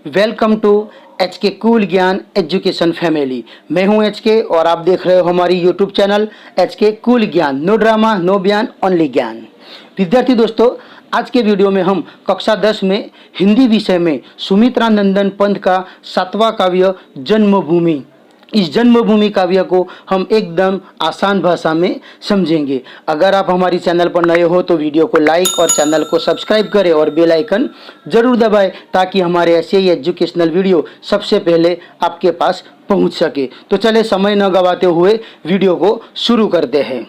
Welcome to HK cool ज्ञान education family. मैं हूं HK और आप देख रहे हो हमारी यूट्यूब चैनल HK कूल ज्ञान। नो ड्रामा, नो बयान, ओनली ज्ञान। विद्यार्थी दोस्तों, आज के वीडियो में हम कक्षा 10 में हिंदी विषय में सुमित्रा नंदन पंत का 7वां काव्य जन्मभूमि, इस जन्मभूमि काव्य को हम एकदम आसान भाषा में समझेंगे। अगर आप हमारी चैनल पर नए हो तो वीडियो को लाइक और चैनल को सब्सक्राइब करें और बेल आइकन जरूर दबाएं ताकि हमारे ऐसे ही एजुकेशनल वीडियो सबसे पहले आपके पास पहुंच सके। तो चले समय न गवाते हुए वीडियो को शुरू करते हैं।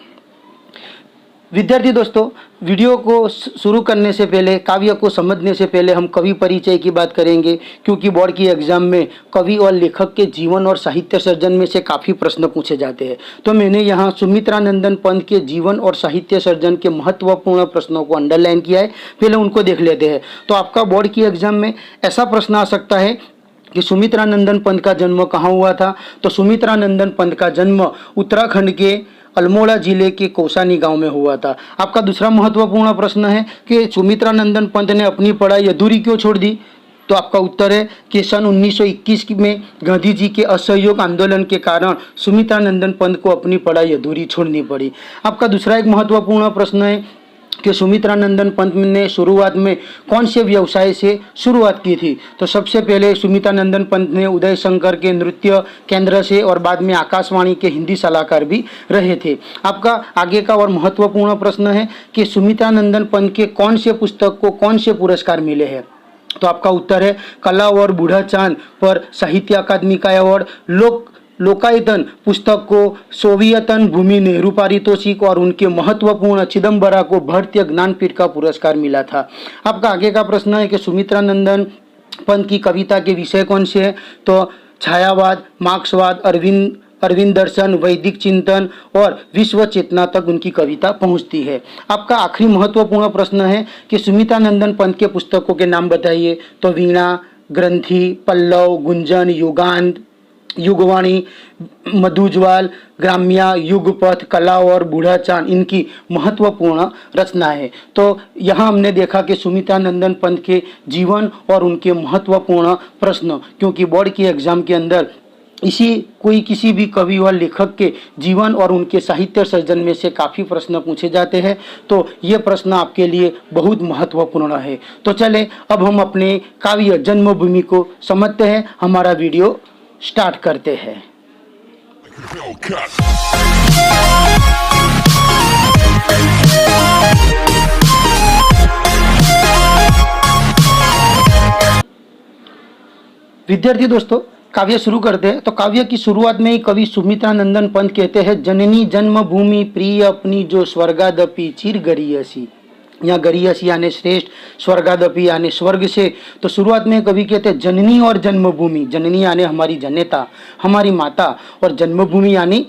विद्यार्थी दोस्तों, वीडियो को शुरू करने से पहले, काव्य को समझने से पहले हम कवि परिचय की बात करेंगे, क्योंकि बोर्ड की एग्जाम में कवि और लेखक के जीवन और साहित्य सर्जन में से काफ़ी प्रश्न पूछे जाते हैं। तो मैंने यहाँ सुमित्रा नंदन पंत के जीवन और साहित्य सर्जन के महत्वपूर्ण प्रश्नों को अंडरलाइन किया है। पहले उनको देख लेते हैं। तो आपका बोर्ड की एग्जाम में ऐसा प्रश्न आ सकता है कि सुमित्रा नंदन पंत का जन्म कहाँ हुआ था। तो सुमित्रा नंदन पंत का जन्म उत्तराखंड के अल्मोड़ा जिले के कौसानी गांव में हुआ था। आपका दूसरा महत्वपूर्ण प्रश्न है कि सुमित्रा नंदन पंत ने अपनी पढ़ाई अधूरी क्यों छोड़ दी। तो आपका उत्तर है कि सन 1921 में गांधी जी के असहयोग आंदोलन के कारण सुमित्रा नंदन पंत को अपनी पढ़ाई अधूरी छोड़नी पड़ी। आपका दूसरा एक महत्वपूर्ण प्रश्न है कि सुमित्रा नंदन पंत ने शुरुआत में कौन से व्यवसाय से शुरुआत की थी। तो सबसे पहले सुमित्रा नंदन पंत ने उदय शंकर के नृत्य केंद्र से और बाद में आकाशवाणी के हिंदी सलाहकार भी रहे थे। आपका आगे का और महत्वपूर्ण प्रश्न है कि सुमित्रा नंदन पंत के कौन से पुस्तक को कौन से पुरस्कार मिले हैं। तो आपका उत्तर है कला और बूढ़ा चांद पर साहित्य अकादमी का अवार्ड, लोकायतन पुस्तक को सोवियतन भूमि नेहरू पारितोषिक और उनके महत्वपूर्ण चिदम्बरा को भारतीय ज्ञानपीठ का पुरस्कार मिला था। आपका आगे का प्रश्न है कि सुमित्रा नंदन पंत की कविता के विषय कौन से हैं। तो छायावाद, मार्क्सवाद, अरविंद दर्शन, वैदिक चिंतन और विश्व चेतना तक उनकी कविता पहुंचती है। आपका आखिरी महत्वपूर्ण प्रश्न है कि सुमित्रा नंदन पंत के पुस्तकों के नाम बताइए। तो वीणा, ग्रंथि, पल्लव, गुंजन, युगवाणी, मधुज्वाल, ग्राम्या, युगपथ, कला और बूढ़ा चांद इनकी महत्वपूर्ण रचना है। तो यहाँ हमने देखा कि सुमित्रा नंदन पंत के जीवन और उनके महत्वपूर्ण प्रश्न, क्योंकि बोर्ड की एग्जाम के अंदर किसी भी कवि और लेखक के जीवन और उनके साहित्य सर्जन में से काफ़ी प्रश्न पूछे जाते हैं। तो ये प्रश्न आपके लिए बहुत महत्वपूर्ण है। तो चले अब हम अपने काव्य जन्मभूमि को समझते हैं। हमारा वीडियो स्टार्ट करते हैं। विद्यार्थी दोस्तों, काव्य शुरू करते हैं। तो काव्य की शुरुआत में ही कवि सुमित्रा नंदन पंत कहते हैं, जननी जन्मभूमि प्रिय अपनी जो स्वर्गादपि चिर गरियसी। यहाँ गरियसी यानी श्रेष्ठ, स्वर्गादपि यानी स्वर्ग से। तो शुरुआत में कवि कहते हैं जननी और जन्मभूमि। जननी यानी हमारी जनता, हमारी माता, और जन्मभूमि यानी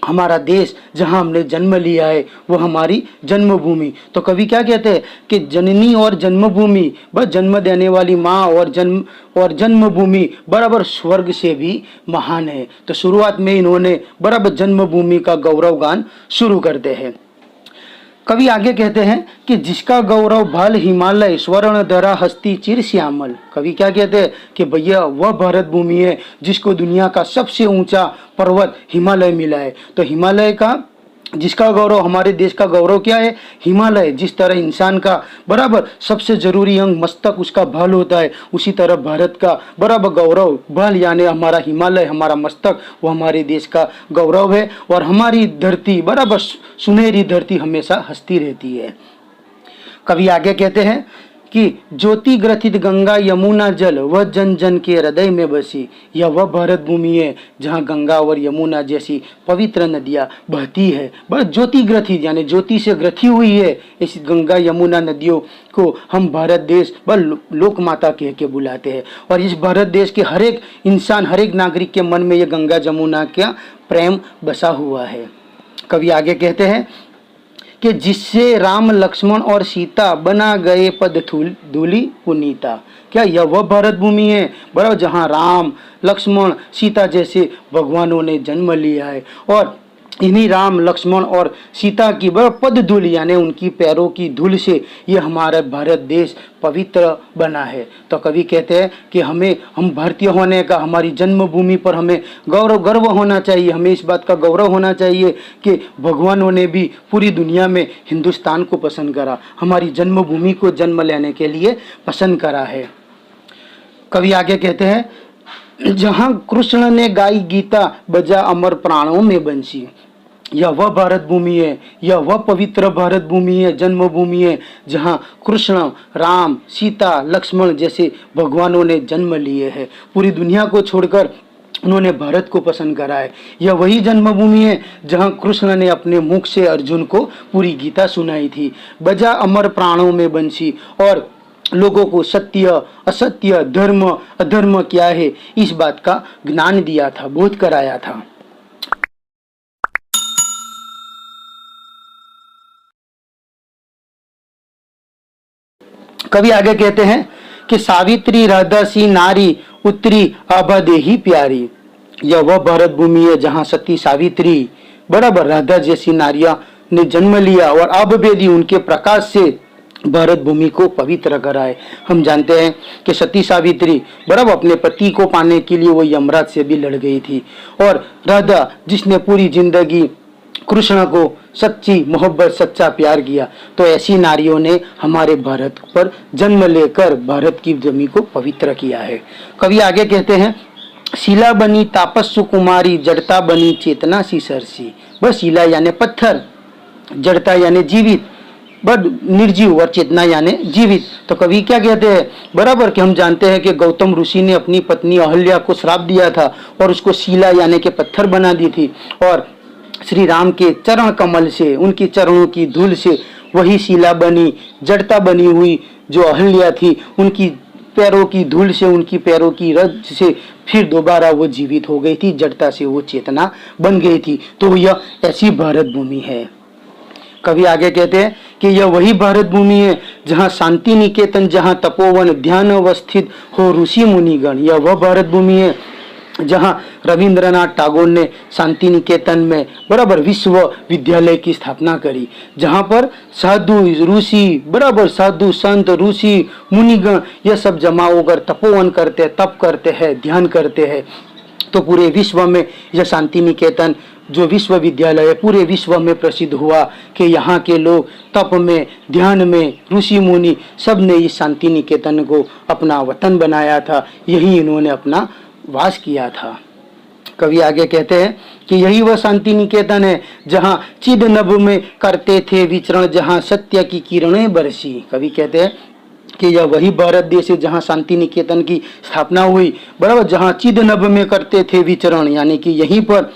हमारा देश जहाँ हमने जन्म लिया है, वो हमारी जन्मभूमि। तो कवि क्या कहते हैं कि जननी और जन्मभूमि, बस जन्म देने वाली माँ और जन्मभूमि बराबर स्वर्ग से भी महान है। तो शुरुआत में इन्होंने बराबर जन्मभूमि का गौरवगान शुरू करते हैं। कवि आगे कहते हैं कि जिसका गौरव भाल हिमालय स्वर्ण धरा हस्ती चिर श्यामल। कवि क्या कहते हैं कि भैया वह भारत भूमि है जिसको दुनिया का सबसे ऊंचा पर्वत हिमालय मिला है। तो हिमालय का जिसका गौरव, हमारे देश का गौरव क्या है? हिमालय। जिस तरह इंसान का बराबर सबसे जरूरी अंग मस्तक उसका बाल होता है, उसी तरह भारत का बराबर गौरव बाल यानी हमारा हिमालय, हमारा मस्तक, वो हमारे देश का गौरव है। और हमारी धरती बराबर सुनहरी धरती हमेशा हंसती रहती है। कवि आगे कहते हैं कि ज्योति ग्रथित गंगा यमुना जल वह जन जन के हृदय में बसी। यह वह भारत भूमि है जहाँ गंगा और यमुना जैसी पवित्र नदियाँ बहती है। बस ज्योति ग्रथित यानी ज्योति से ग्रथी हुई है। इस गंगा यमुना नदियों को हम भारत देश बस लोक माता कह के बुलाते हैं। और इस भारत देश के हर एक इंसान, हर एक नागरिक के मन में यह गंगा यमुना का प्रेम बसा हुआ है। कवि आगे कहते हैं कि जिससे राम लक्ष्मण और सीता बना गए पद धूलि पुनीता। क्या यह वह भारत भूमि है बराबर जहाँ राम, लक्ष्मण, सीता जैसे भगवानों ने जन्म लिया है। और इन्हीं राम लक्ष्मण और सीता की पद धूल यानी उनकी पैरों की धूल से ये हमारा भारत देश पवित्र बना है। तो कवि कहते हैं कि हम भारतीय होने का, हमारी जन्मभूमि पर हमें गर्व होना चाहिए। हमें इस बात का गौरव होना चाहिए कि भगवानों ने भी पूरी दुनिया में हिंदुस्तान को पसंद करा, हमारी जन्मभूमि को जन्म लेने के लिए पसंद करा है। कवि आगे कहते हैं, जहाँ कृष्ण ने गाई गीता बजा अमर प्राणों में बंसी। यह वह भारत भूमि है, यह वह पवित्र भारत भूमि है, जन्मभूमि है, जहाँ कृष्ण, राम, सीता, लक्ष्मण जैसे भगवानों ने जन्म लिए हैं। पूरी दुनिया को छोड़कर उन्होंने भारत को पसंद करा है। यह वही जन्मभूमि है जहाँ कृष्ण ने अपने मुख से अर्जुन को पूरी गीता सुनाई थी। बजा अमर प्राणों में बंसी, और लोगों को सत्य असत्य, धर्म अधर्म क्या है इस बात का ज्ञान दिया था, बोध कराया था। कवि आगे कहते हैं कि सावित्री राधा सी नारी उत्तरी आभा देही प्यारी। यह वह भारत भूमि है जहाँ सती सावित्री बराबर राधा जैसी नारियां ने जन्म लिया और आभभेदी उनके प्रकाश से भारत भूमि को पवित्र कराए। हम जानते हैं कि सती सावित्री बराबर अपने पति को पाने के लिए वो यमराज से भी लड़ गई थी, और राधा जिसने पूरी जिंदगी कृष्ण को सच्ची मोहब्बत सच्चा प्यार किया, तो ऐसी नारियों ने हमारे भारत पर जन्म लेकर भारत की जमीन को पवित्र किया है। कवि आगे कहते हैं, शिला बनी तापस्सु कुमारी, जड़ता बनी चेतना सी सरसी। बस शिला यानी पत्थर, जड़ता यानी जीवित, बट निर्जीव, और चेतना यानी जीवित। तो कवि क्या कहते हैं बराबर कि हम जानते हैं कि गौतम ऋषि ने अपनी पत्नी अहल्या को श्राप दिया था और उसको शिला यानी कि पत्थर बना दी थी, और श्री राम के चरण कमल से, उनके चरणों की धूल से वही शिला बनी, जड़ता बनी हुई जो अहल्या थी, उनकी पैरों की धूल से, उनकी पैरों की रज से फिर दोबारा वो जीवित हो गई थी, जड़ता से वो चेतना बन गई थी। तो यह ऐसी भारत भूमि है। कवि आगे कहते हैं कि यह वही भारत भूमि है जहाँ शांति निकेतन, जहाँ तपोवन ध्यान अवस्थित हो ऋषि मुनिगण। यह वह भारत भूमि है जहाँ रविंद्रनाथ टैगोर ने शांति निकेतन में बराबर विश्व विद्यालय की स्थापना करी, जहाँ पर साधु ऋषि बराबर साधु संत ऋषि मुनिगण यह सब जमा होकर तपोवन करते, तप करते हैं, ध्यान करते हैं। तो पूरे विश्व में यह शांति निकेतन जो विश्वविद्यालय है पूरे विश्व में प्रसिद्ध हुआ कि यहाँ के लोग तप में, ध्यान में, ऋषि मुनि सब ने इस शांति निकेतन को अपना वतन बनाया था, यही इन्होंने अपना वास किया था। कवि आगे कहते हैं कि यही वह शांति निकेतन है जहाँ चिद नभ में करते थे विचरण, जहाँ सत्य की किरणें बरसी। कवि कहते हैं कि यह वही भारत देश है जहाँ शांति निकेतन की स्थापना हुई बराबर, जहाँ चिद नभ में करते थे विचरण, यानी कि यहीं पर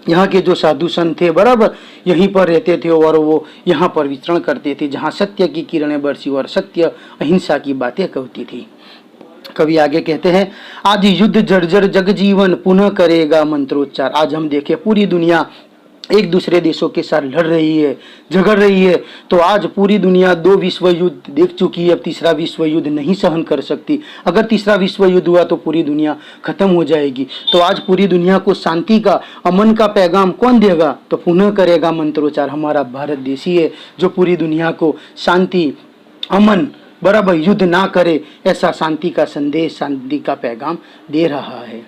यहाँ के जो साधु संत थे बराबर यहीं पर रहते थे और वो यहाँ पर विचरण करते थे, जहाँ सत्य की किरणें बरसी और सत्य अहिंसा की बातें कहती थी। कवि आगे कहते हैं, आज युद्ध जर्जर जग जीवन पुनः करेगा मंत्रोच्चार। आज हम देखें पूरी दुनिया एक दूसरे देशों के साथ लड़ रही है, झगड़ रही है। तो आज पूरी दुनिया 2 विश्व युद्ध देख चुकी है, अब तीसरा विश्व युद्ध नहीं सहन कर सकती। अगर तीसरा विश्व युद्ध हुआ तो पूरी दुनिया खत्म हो जाएगी। तो आज पूरी दुनिया को शांति का, अमन का पैगाम कौन देगा? तो पुनः करेगा मंत्रोच्चार। हमारा भारत देश ही है जो पूरी दुनिया को शांति, अमन बराबर युद्ध ना करे ऐसा शांति का संदेश, शांति का पैगाम दे रहा है।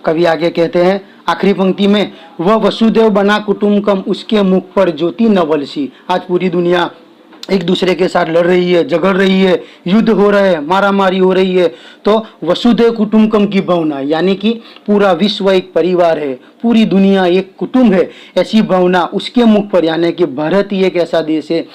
कवि आगे कहते हैं आखिरी पंक्ति में, वह वसुदेव बना कुटुंबकम, उसके मुख पर ज्योति नवलसी। आज पूरी दुनिया एक दूसरे के साथ लड़ रही है, झगड़ रही है, युद्ध हो रहा है, मारामारी हो रही है। तो वसुदेव कुटुंबकम की भावना यानी कि पूरा विश्व एक परिवार है, पूरी दुनिया एक कुटुंब है, ऐसी भावना उसके मुख पर, यानी कि भारत ही एक ऐसा देश है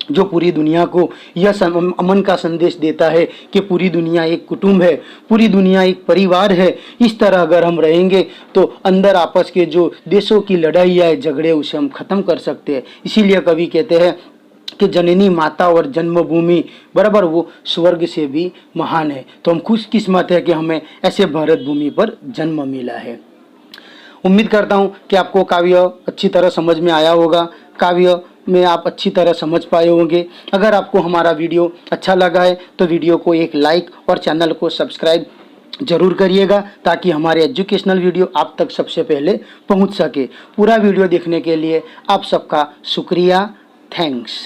जो पूरी दुनिया को यह अमन का संदेश देता है कि पूरी दुनिया एक कुटुंब है, पूरी दुनिया एक परिवार है। इस तरह अगर हम रहेंगे तो अंदर आपस के जो देशों की लड़ाइयाँ है, झगड़े, उसे हम खत्म कर सकते हैं। इसीलिए कवि कहते हैं कि जननी माता और जन्मभूमि बराबर वो स्वर्ग से भी महान है। तो हम खुशकिस्मत है कि हमें ऐसे भारत भूमि पर जन्म मिला है। उम्मीद करता हूँ कि आपको काव्य अच्छी तरह समझ में आया होगा, काव्य में आप अच्छी तरह समझ पाए होंगे। अगर आपको हमारा वीडियो अच्छा लगा है तो वीडियो को एक लाइक और चैनल को सब्सक्राइब ज़रूर करिएगा ताकि हमारे एजुकेशनल वीडियो आप तक सबसे पहले पहुंच सके। पूरा वीडियो देखने के लिए आप सबका शुक्रिया, थैंक्स।